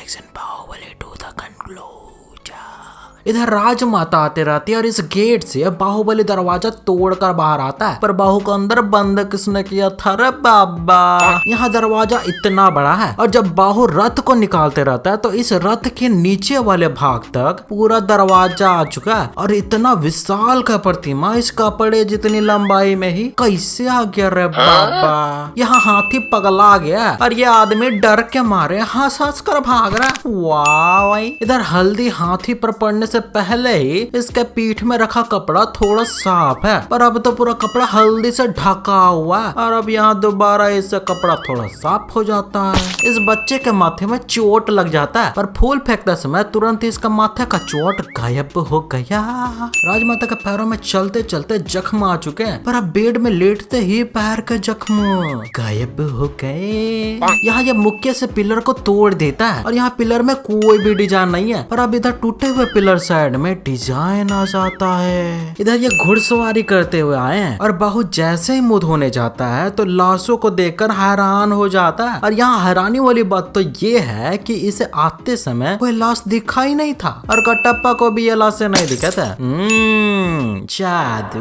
Reaction Baahubali 2 the conclusion. इधर राजमाता आते रहती है और इस गेट से बाहुबली दरवाजा तोड़कर बाहर आता है, पर बाहु को अंदर बंद किसने किया था रे बाबा। यहाँ दरवाजा इतना बड़ा है और जब बाहु रथ को निकालते रहता है तो इस रथ के नीचे वाले भाग तक पूरा दरवाजा आ चुका है और इतना विशाल का प्रतिमा इस कपड़े जितनी लंबाई में ही कैसे आ गया रे बाबा। यहाँ हाथी पगला गया और ये आदमी डर के मारे हंस हंस कर भाग रहा है। वाह भाई। इधर हल्दी हाथी पर पड़ने से पहले ही इसके पीठ में रखा कपड़ा थोड़ा साफ है, पर अब तो पूरा कपड़ा हल्दी से ढका हुआ है और अब यहाँ दोबारा इससे कपड़ा थोड़ा साफ हो जाता है। इस बच्चे के माथे में चोट लग जाता है, पर फूल फेंकते समय तुरंत ही इसका माथे का चोट गायब हो गया। राजमाता के पैरों में चलते चलते जख्म आ चुके हैं, पर अब बेड में लेटते ही पैर के जख्म गायब हो गए। यहाँ ये मुक्के से पिलर को तोड़ देता है और यहाँ पिलर में कोई भी डिजाइन नहीं है, पर अब इधर टूटे हुए पिलर साइड में डिजाइन आ जाता है। इधर ये घुड़सवारी करते हुए आए हैं और बाहु जैसे ही मुंह धोने जाता है तो लाशों को देखकर हैरान हो जाता है। और यहाँ हैरानी वाली बात तो ये है कि इसे आते समय कोई लाश दिखा ही नहीं था और कटप्पा को भी ये लाशें नहीं दिखे थे। जादू।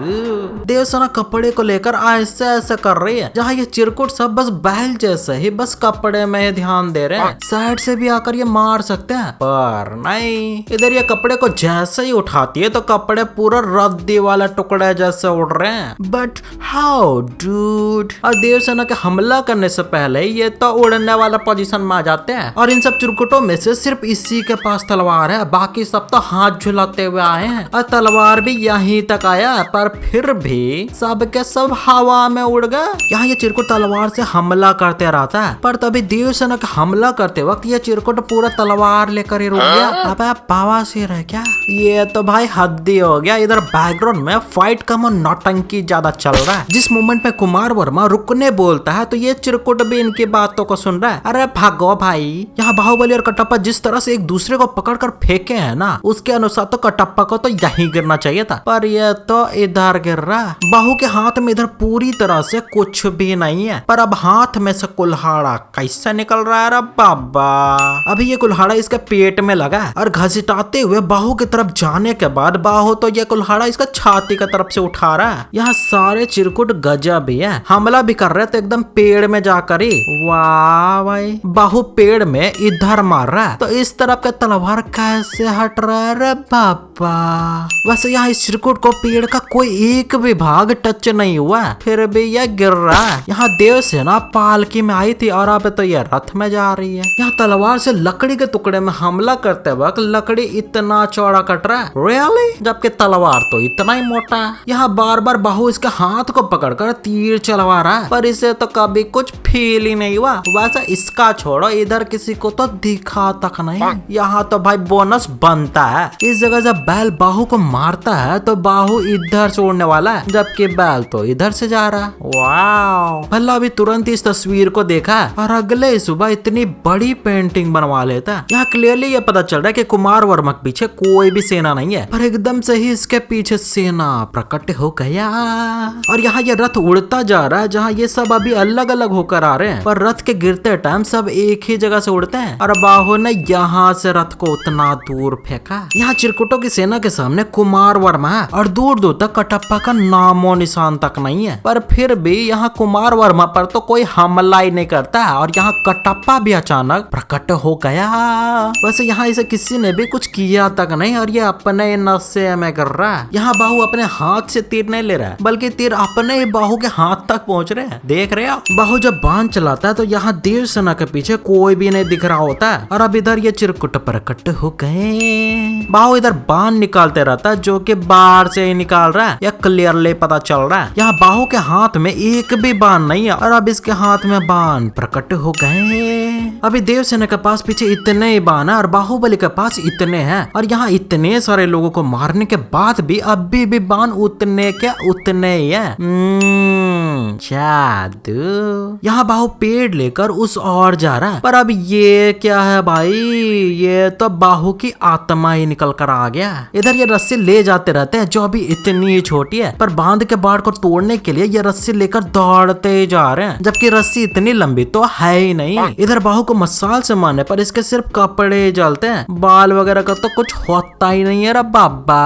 देवसेना कपड़े को लेकर ऐसे ऐसे कर रही है, जहाँ ये चिरकुट सब बस बैल जैसे ही बस कपड़े में ध्यान दे रहे हैं। साइड से भी आकर ये मार सकते हैं, पर नहीं। इधर ये कपड़े को जैसे ही उठाती है तो कपड़े पूरा रद्दी वाला टुकड़े जैसे उड़ रहे हैं। But how dude. और देवसेना के हमला करने से पहले ये तो उड़ने वाला पोजीशन में आ जाते हैं और इन सब चिरकुटों में से सिर्फ इसी के पास तलवार है, बाकी सब तो हाथ झुलाते हुए आए हैं और तलवार भी यहीं तक आया, पर फिर भी सब के सब हवा में उड़ गए। यहाँ ये चिरकुट तलवार से हमला करते रहता है, पर तभी देवसेना का हमला करते वक्त ये चिरकुट पूरा तलवार लेकर ही रुक गया। अब बवासीर है क्या? ये तो भाई हद्दी हो गया। इधर बैकग्राउंड में फाइट का मन नौटंकी ज्यादा चल रहा है। जिस मोमेंट में कुमार वर्मा रुकने बोलता है तो ये चिरकुट भी इनकी बातों को सुन रहा है। अरे भागो भाई। यहाँ बाहुबली और कटप्पा जिस तरह से एक दूसरे को पकड़कर फेंके हैं ना, उसके अनुसार तो कटप्पा को तो यहीं गिरना चाहिए था, पर ये तो इधर गिर रहा है। बाहु के हाथ में इधर पूरी तरह से कुछ भी नहीं है, पर अब हाथ में से कुल्हाड़ा कैसे निकल रहा है रे बाबा। अभी ये कुल्हाड़ा इसके पेट में लगा है और घसीटाते हुए बाहु की तरफ जाने के बाद बाहु तो ये कुल्हाड़ा इसका छाती की तरफ से उठा रहा है। यहाँ सारे चिरकुट गजब भी है, हमला भी कर रहे थे एकदम पेड़ में जाकर ही। वाह भाई। बाहु पेड़ में इधर मार रहा है तो इस तरफ का तलवार कैसे हट रहा है रे बाबा। वैसे यहाँ इस चिरकुट को पेड़ का कोई एक भी भाग टच नहीं हुआ, फिर भी यह गिर रहा है। यहाँ देवसेना पालकी में आई थी और अब तो यह रथ में जा रही है। यहाँ तलवार से लकड़ी के टुकड़े में हमला करते वक्त लकड़ी इतना चौड़ा कट रहा है, रियली, जबकि तलवार तो इतना ही मोटा है। यहाँ बार बार बाहु इसके हाथ को पकड़कर तीर चलवा रहा है, पर इसे तो कभी कुछ फील ही नहीं हुआ। वैसे इसका छोड़ो, इधर किसी को तो दिखा तक नहीं। यहाँ तो भाई बोनस बनता है। इस जगह जब बैल बाहु को मारता है तो बाहु इधर से उड़ने वाला है, जबकि बैल तो इधर से जा रहा है। वाह। भला अभी तुरंत इस तस्वीर को देखा और अगले सुबह इतनी बड़ी पेंटिंग बनवा लेता है। यहाँ क्लियरली ये पता चल रहा है कि कुमार वर्मा के पीछे कोई भी सेना नहीं है, पर एकदम से ही इसके पीछे सेना प्रकट हो गया। और यहाँ ये रथ उड़ता जा रहा है, जहाँ ये सब अभी अलग अलग होकर आ रहे हैं, पर रथ के गिरते टाइम सब एक ही जगह से उड़ते हैं। और बाहु ने यहाँ से रथ को उतना दूर फेंका। यहाँ चिरकुटों की सेना के सामने कुमार वर्मा है और दूर दूर तक कटप्पा का नामो निशान तक नहीं है, पर फिर भी यहाँ कुमार वर्मा पर तो कोई हमला ही नहीं करता और यहाँ कटप्पा भी अचानक प्रकट हो गया। वैसे यहाँ इसे किसी ने भी कुछ किया तक नहीं और ये अपने नशे में कर रहा है। यहाँ बाहु अपने हाथ से तीर नहीं ले रहा है, बल्कि तीर अपने ही बाहु के हाथ तक पहुंच रहे हैं। देख रहे हो? बाहु जब बाण चलाता है तो यहाँ देवसेना के पीछे कोई भी नहीं दिख रहा होता है और अब इधर ये चिरकुट प्रकट हो गए। बाहु इधर बाण निकालते रहता है, जो कि बाहर से ही निकाल रहा है, यह क्लियरली पता चल रहा है। यहाँ बाहु के हाथ में एक भी बाण नहीं है और अब इसके हाथ में बाण प्रकट हो गए। अभी देवसेना के पास पीछे इतने ही बाण है और बाहुबली के पास इतने हैं, और यहाँ इतने सारे लोगों को मारने के बाद भी अभी भी बाण उतने के उतने ही है। जादू। यहाँ बाहु पेड़ लेकर उस ओर जा रहा है, पर अब ये क्या है भाई, ये तो बाहु की आत्मा ही निकल कर आ गया। इधर ये रस्सी ले जाते रहते हैं जो अभी इतनी छोटी है, पर बांध के बाढ़ को तोड़ने के लिए ये रस्सी लेकर दौड़ते जा रहे हैं, जबकि रस्सी इतनी लंबी तो है ही नहीं। इधर बाहु को मसाल से मारने पर इसके सिर्फ कपड़े जलते हैं, बाल वगैरह का तो कुछ होता ही नहीं है रे बाबा।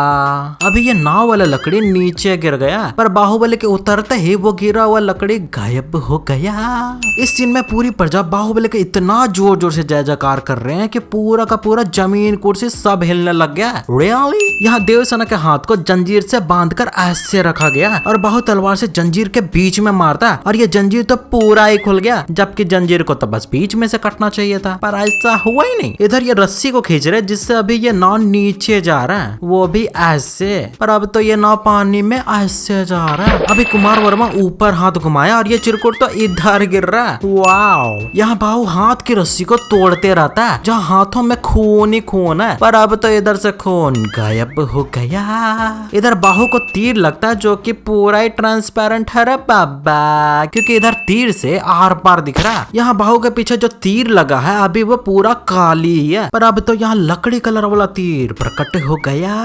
अभी ये नाव वाला लकड़ी नीचे गिर गया, पर बाहुबली के उतरते ही वो गिरा हुआ लकड़ी गायब हो गया। इस सीन में पूरी प्रजा बाहुबली के इतना जोर जोर से जय जयकार कर रहे हैं कि पूरा का पूरा जमीन कुर्सी सब हिलने लग गया। रियली? यहाँ देवसेना के हाथ को जंजीर से बांधकर ऐसे रखा गया और बाहु तलवार से जंजीर के बीच में मारता और ये जंजीर तो पूरा ही खुल गया, जबकि जंजीर को तो बस बीच में से कटना चाहिए था, पर ऐसा हुआ ही नहीं। इधर ये रस्सी को खींच रहे जिससे अभी ये नाव नीचे जा रहा है, वो भी ऐसे, पर अब तो ये नाव पानी में ऐसे जा रहा है। अभी कुमार वर्मा ऊपर हाथ घुमाया और ये चिरकुट तो इधर गिर रहा है। वाओ! यहाँ बाहु हाथ की रस्सी को तोड़ते रहता है, जहाँ हाथों में खून ही खून है, पर अब तो इधर से खून गायब हो गया। इधर बाहु को तीर लगता है जो कि पूरा ही ट्रांसपेरेंट है रे बाबा, क्योंकि इधर तीर से आर पार दिख रहा है। यहाँ बाहु के पीछे जो तीर लगा है अभी वो पूरा काली ही है, पर अब तो यहाँ लकड़ी कलर वाला तीर प्रकट हो गया।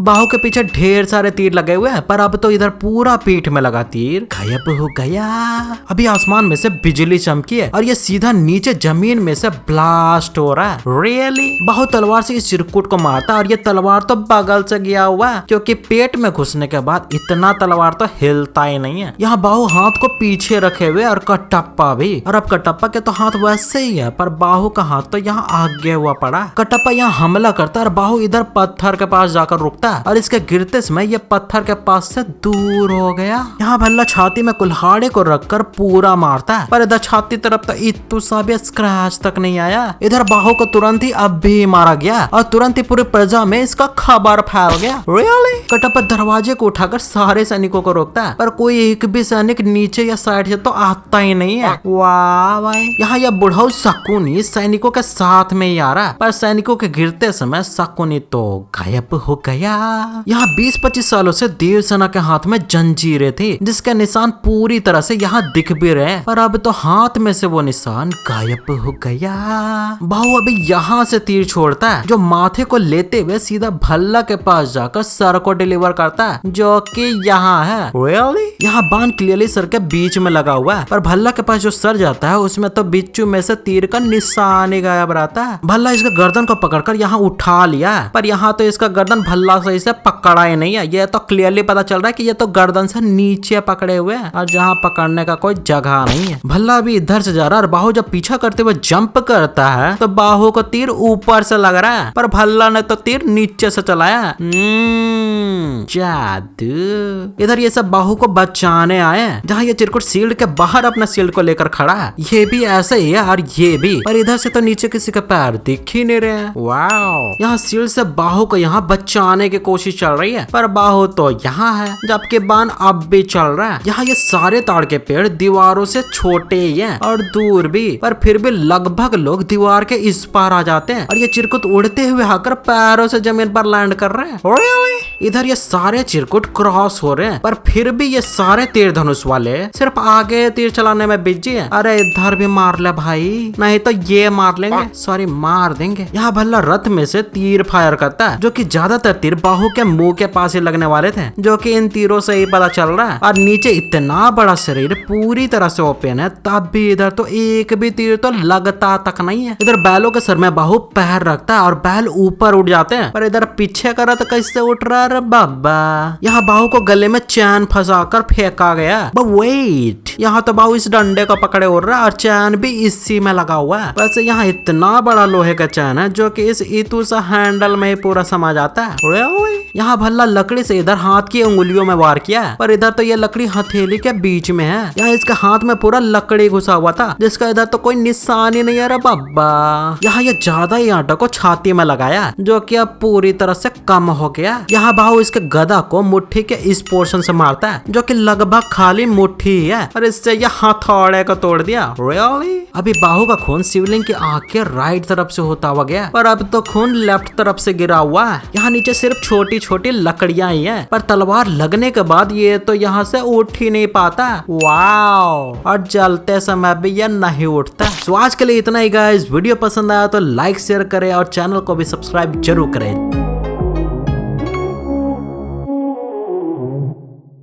बाहु के पीछे ढेर सारे तीर लगे हुए हैं, पर अब तो इधर पूरा पीठ में लगा तीर गायब हो गया। अभी आसमान में से बिजली चमकी है और ये सीधा नीचे जमीन में से ब्लास्ट हो रहा है। रियली? बाहु तलवार से इस चिरकुट को मारता और ये तलवार तो बगल से गया हुआ है, क्योंकि पेट में घुसने के बाद इतना तलवार तो हिलता ही नहीं है। यहाँ बाहु हाथ को पीछे रखे हुए और कटप्पा भी, और अब कटप्पा के तो हाथ वैसे ही है, पर बाहु का हाथ तो यहाँ आगे हुआ पड़ा। कटप्पा यहाँ हमला करता है और बाहु इधर पत्थर के पास जाकर रुकता है और इसके गिरते समय ये पत्थर के पास से दूर हो गया। यहाँ भल्ला छाती में कुल्हाड़े को रखकर पूरा मारता है, पर इधर छाती तरफ तो इतू सा भी स्क्रैच तक नहीं आया। इधर बाहु को तुरंत ही अब भी मारा गया और तुरंत ही पूरी प्रजा में इसका खबर फैल गया। रियली? कटप्पा दरवाजे को उठाकर सारे सैनिकों को रोकता है, पर कोई एक भी सैनिक नीचे या साइड से तो आता ही नहीं है। वाह भाई! यहाँ यह बुढ़ाऊ शकुनी सैनिकों के साथ में ही आ रहा, पर सैनिकों के गिरते समय शकुनी तो गायब हो गया। यहाँ 20-25 सालों से देवसेना के हाथ में जंजीरें थी, जिसके निशान पूरी तरह से यहाँ दिख भी रहे, पर अब तो हाथ में से वो निशान गायब हो गया। बाहु अभी यहाँ से तीर छोड़ता है, जो माथे को लेते हुए सीधा भल्ला के पास जाकर सर को डिलीवर करता है, जो कि यहाँ है। रियली? यहाँ बाण क्लियरली सर के बीच में लगा हुआ है, पर भल्ला के पास जो सर जाता है उसमें तो बिच्छू में से तीर का निशान ही गायब रहता है। भल्ला इसका गर्दन को पकड़कर यहाँ उठा लिया, पर यहाँ तो इसका गर्दन भल्ला सही से पकड़ा ही नहीं है। ये तो क्लियरली पता चल रहा है कि ये तो गर्दन से नीचे पकड़े हुए हैं और जहाँ पकड़ने का कोई जगह नहीं है। भल्ला भी इधर से जा रहा है और बाहु जब पीछा करते हुए जंप करता है तो बाहु को तीर ऊपर से लग रहा है, पर भल्ला ने तो तीर नीचे से चलाया। जादू! इधर ये सब बाहु को बचाने आए हैं, जहाँ ये चिरकुट शील्ड के बाहर अपना शील्ड को लेकर खड़ा है। ये भी ऐसे ही है और ये भी, पर इधर से तो नीचे किसी का पैर दिख ही नहीं रहे। वाओ! यहाँ शील्ड से बाहु को यहाँ बचाने की कोशिश चल रही है, पर बाहु तो यहाँ है, जबकि बाण अब भी चल रहा है। यहाँ ये सारे ताड़ के पेड़ दीवारों से छोटे ही हैं और दूर भी, पर फिर भी लगभग लोग दीवार के इस पार आ जाते हैं और ये चिरकुट उड़ते हुए आकर पैरों से जमीन पर लैंड कर रहे हैं। इधर ये सारे चिरकुट क्रॉस हो रहे हैं, पर फिर भी ये सारे तीर धनुष वाले सिर्फ आगे तीर चलाने में बिजी है। अरे इधर भी मार ले भाई, नहीं तो ये मार लेंगे, सॉरी मार देंगे। यहाँ भल्ला रथ में से तीर फायर करता है, जो कि ज्यादातर तीर बाहु के मुंह के पास ही लगने वाले थे, जो कि इन तीरों से ही पता चल रहा है। और नीचे इतना बड़ा शरीर पूरी तरह से ओपन है, तब भी इधर तो एक भी तीर तो लगता तक नहीं है। इधर बैलों के सर में बाहु पैर रखता है और बैल ऊपर उठ जाते हैं, पर इधर पीछे का रथ कैसे उठ रहा है बाबा। यहाँ बाहु को गले में चैन फंसाकर फेंका गया, बट वेट, यहाँ तो बाहु इस डंडे को पकड़े उड़ रहा है और चैन भी इसी में लगा हुआ है। वैसे यहाँ इतना बड़ा लोहे का चैन है जो कि इस इतू सा हैंडल में ही पूरा समा जाता है। यहाँ भल्ला लकड़ी से इधर हाथ की उंगलियों में वार किया, पर इधर तो ये लकड़ी हथेली के बीच में है। यहाँ इसके हाथ में पूरा लकड़ी घुसा हुआ था, जिसका इधर तो कोई निशान ही नहीं है रे बाबा। यहाँ ये ज्यादा ही आटा को छाती में लगाया, जो कि अब पूरी तरह से कम हो गया। यहाँ बाहु इसके गदा को मुट्ठी के इस पोर्शन से मारता है, जो कि लगभग खाली मुट्ठी ही है, और इससे यह हथौड़े को तोड़ दिया। रियली? अभी बाहु का खून शिवलिंग की आंख के राइट तरफ से होता हुआ गया, पर अब तो खून लेफ्ट तरफ से गिरा हुआ है। यहाँ नीचे सिर्फ छोटी छोटी लकड़ियां ही है, पर तलवार लगने के बाद ये तो यहाँ से उठ ही नहीं पाता। वाओ! और जलते समय भी ये नहीं उठता। तो आज के लिए इतना ही गाइस। वीडियो पसंद आया तो लाइक शेयर करें और चैनल को भी सब्सक्राइब जरूर करें।